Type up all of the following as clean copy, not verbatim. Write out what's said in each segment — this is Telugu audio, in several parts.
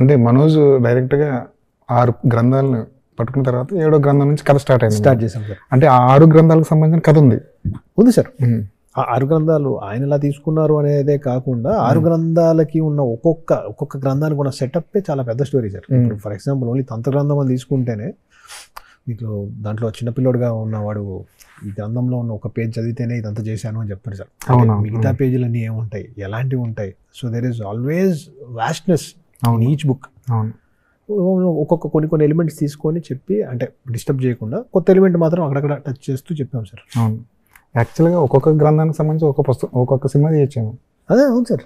అంటే మనోజ్ డైరెక్ట్గా 6 గ్రంథాలను పట్టుకున్న తర్వాత 7వ గ్రంథం నుంచి కథ స్టార్ట్ చేసాం సార్. అంటే ఆ 6 గ్రంథాలకు సంబంధించిన కథ ఉంది సార్. ఆ 6 గ్రంథాలు ఆయన ఎలా తీసుకున్నారు అనేదే కాకుండా 6 గ్రంథాలకి ఉన్న ఒక్కొక్క గ్రంథానికి ఉన్న సెటప్పే చాలా పెద్ద స్టోరీ సార్. ఇప్పుడు ఫర్ ఎగ్జాంపుల్ ఓన్లీ తంత్ర గ్రంథం అని తీసుకుంటేనే మీకు దాంట్లో చిన్నపిల్లోడుగా ఉన్నవాడు ఈ గ్రంథంలో ఉన్న ఒక పేజ్ చదివితేనే ఇదంతా చేశాను అని చెప్తారు సార్. మిగతా పేజీలన్నీ ఏముంటాయి, ఎలాంటివి ఉంటాయి. So there is always vastness in each book. కొన్ని ఎలిమెంట్స్ తీసుకొని చెప్పి, అంటే డిస్టర్బ్ చేయకుండా కొత్త ఎలిమెంట్ మాత్రం అక్కడక్కడ టచ్ చేస్తూ చెప్పాం సార్. అవును, యాక్చువల్గా ఒక్కొక్క గ్రంథానికి సంబంధించి ఒక్కొక్క సినిమా చేసాము. అదే అవును సార్.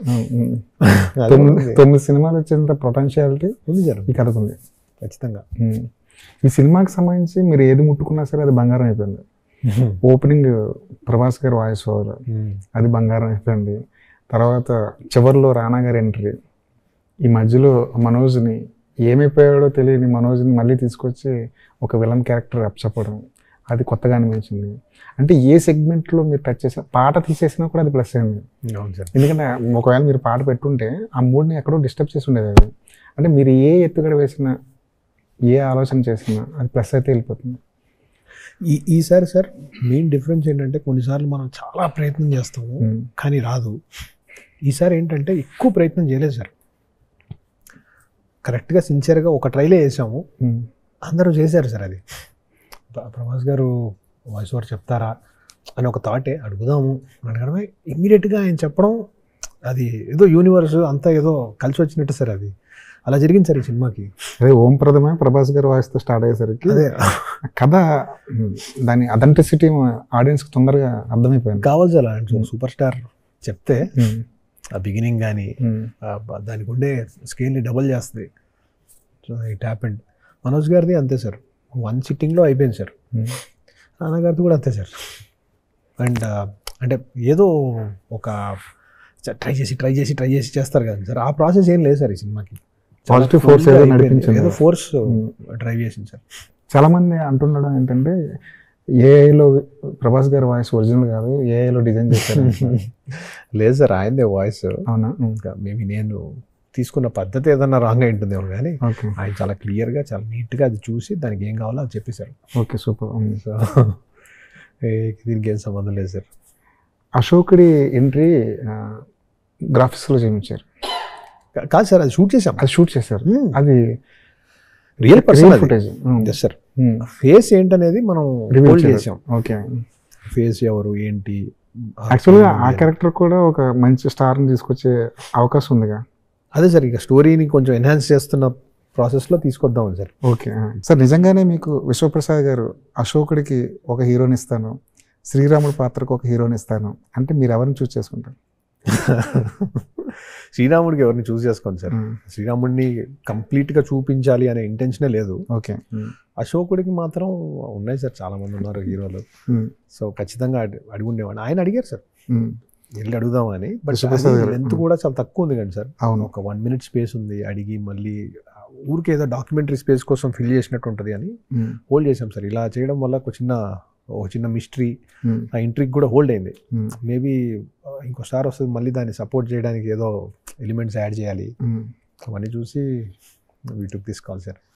9 సినిమాలు వచ్చేంత పొటెన్షియాలిటీ ఉంది సార్ ఈ కథకు ఉంది ఖచ్చితంగా. ఈ సినిమాకి సంబంధించి మీరు ఏది ముట్టుకున్నా సరే అది బంగారం అయిపోయింది. ఓపెనింగ్ ప్రభాస్ గారి వాయిస్ ఓవర్, అది బంగారం అయిపోయింది. తర్వాత చివరిలో రానా గారి ఎంట్రీ, ఈ మధ్యలో మనోజ్ని ఏమైపోయాడో తెలియని మనోజ్ని మళ్ళీ తీసుకొచ్చి ఒక విలన్ క్యారెక్టర్ అప్పచెప్పడం, అది కొత్తగా అనిపించింది. అంటే ఏ సెగ్మెంట్లో మీరు టచ్ చేసిన పాట తీసేసినా కూడా అది ప్లస్ అయింది. ఎందుకంటే ఒకవేళ మీరు పాట పెట్టుంటే ఆ మూడ్ని ఎక్కడో డిస్టర్బ్ చేసి ఉండేది అది. అంటే మీరు ఏ ఎత్తుగడ వేసినా, ఏ ఆలోచన చేసినా అది ప్లస్ అయితే వెళ్ళిపోతుంది. ఈసారి సార్ మెయిన్ డిఫరెన్స్ ఏంటంటే కొన్నిసార్లు మనం చాలా ప్రయత్నం చేస్తాము కానీ రాదు. ఈసారి ఏంటంటే ఎక్కువ ప్రయత్నం చేయలేదు సార్. కరెక్ట్గా సిన్సియర్గా ఒక ట్రైలే వేసాము, అందరూ చేశారు సార్. అది ప్రభాస్ గారు వాయిస్ ఓవర్ చెప్తారా అని ఒక థాటే, అడుగుదాము అడగడమే ఇమ్మీడియట్గా ఆయన చెప్పడం, అది ఏదో యూనివర్స్ అంతా ఏదో కలిసి వచ్చినట్టు సార్. అది అలా జరిగింది సార్ ఈ సినిమాకి. అదే ఓం ప్రథమే ప్రభాస్ గారి వాయిస్తో స్టార్ట్ అయ్యేసరికి అదే కథ, దాని అథెంటిసిటీ ఆడియన్స్కి తొందరగా అర్థమైపోయింది. కావాలి సార్ సూపర్ స్టార్ చెప్తే ఆ బిగినింగ్ కానీ దానికి ఉండే స్కేల్ని డబుల్ చేస్తుంది. So it happened. మనోజ్ గారిది అంతే సార్, 1 సిట్టింగ్లో అయిపోయింది సార్. రానా గారిది కూడా అంతే సార్. అండ్ అంటే ఏదో ఒక ట్రై చేసి చేస్తారు కదా సార్, ఆ ప్రాసెస్ ఏం లేదు సార్ ఈ సినిమాకి. పాజిటివ్ ఫోర్స్ ఏదో ఫోర్స్ డ్రైవ్ చేసింది సార్. చాలా మంది అంటుండడం ఏంటంటే ఏఐలో ప్రభాస్ గారి వాయిస్ ఒరిజినల్ కాదు, ఏఐలో డిజైన్ చేశారు. లేదు సార్, ఆయనదే వాయిస్. అవునా? మేబీ నేను తీసుకున్న పద్ధతి ఏదన్నా రాంగ్ అయి ఉంటుందేమో కానీ ఆయన చాలా క్లియర్గా, చాలా నీట్గా అది చూసి దానికి ఏం కావాలో అది చెప్పేశారు. Okay, super. సో దీనికి ఏం సంబంధం లేదు సార్. అశోకుడి ఎంట్రీ గ్రాఫిక్స్లో చేయించారు కాదు సార్, అది షూట్ చేశారు. అది real person footage sir. Face ఏంటనేది మనం రివీల్ చేసాం. ఓకే, ఫేస్ ఎవరు ఏంటి. యాక్చువల్గా ఆ క్యారెక్టర్ కూడా ఒక మంచి స్టార్ని తీసుకొచ్చే అవకాశం ఉందిగా. అదే సార్, ఇక స్టోరీని కొంచెం ఎన్హాన్స్ చేస్తున్న ప్రాసెస్లో తీసుకొద్దామని సార్. ఓకే సార్, నిజంగానే మీకు విశ్వప్రసాద్ గారు అశోకుడికి ఒక హీరోని ఇస్తాను, శ్రీరాముడి పాత్రకు ఒక హీరోని ఇస్తాను అంటే మీరు ఎవరిని చూస్ చేసుకుంటారు? శ్రీరాముడికి ఎవరిని చూస్ చేసుకోండి సార్. శ్రీరాముడిని కంప్లీట్గా చూపించాలి అనే ఇంటెన్షనే లేదు. ఓకే, అశోకుడికి మాత్రం ఉన్నాయి సార్, చాలా మంది ఉన్నారు హీరోలు. సో ఖచ్చితంగా అడిగి ఉండేవాడిని. ఆయన అడిగారు సార్, వెళ్ళి అడుగుదామని. బట్ లెంత్ కూడా చాలా తక్కువ ఉంది కానీ సార్. అవును, ఒక 1 minute స్పేస్ ఉంది. అడిగి మళ్ళీ ఊరికి ఏదో డాక్యుమెంటరీ స్పేస్ కోసం ఫిల్ చేసినట్టు ఉంటుంది అని హోల్డ్ చేసాం సార్. ఇలా చేయడం వల్ల ఒక చిన్న మిస్టరీ, ఆ ఇంట్రీకి కూడా హోల్డ్ అయింది. మేబీ ఇంకోసారి వస్తుంది మళ్ళీ దాన్ని సపోర్ట్ చేయడానికి ఏదో ఎలిమెంట్స్ యాడ్ చేయాలి. అవన్నీ చూసి we took this call sir.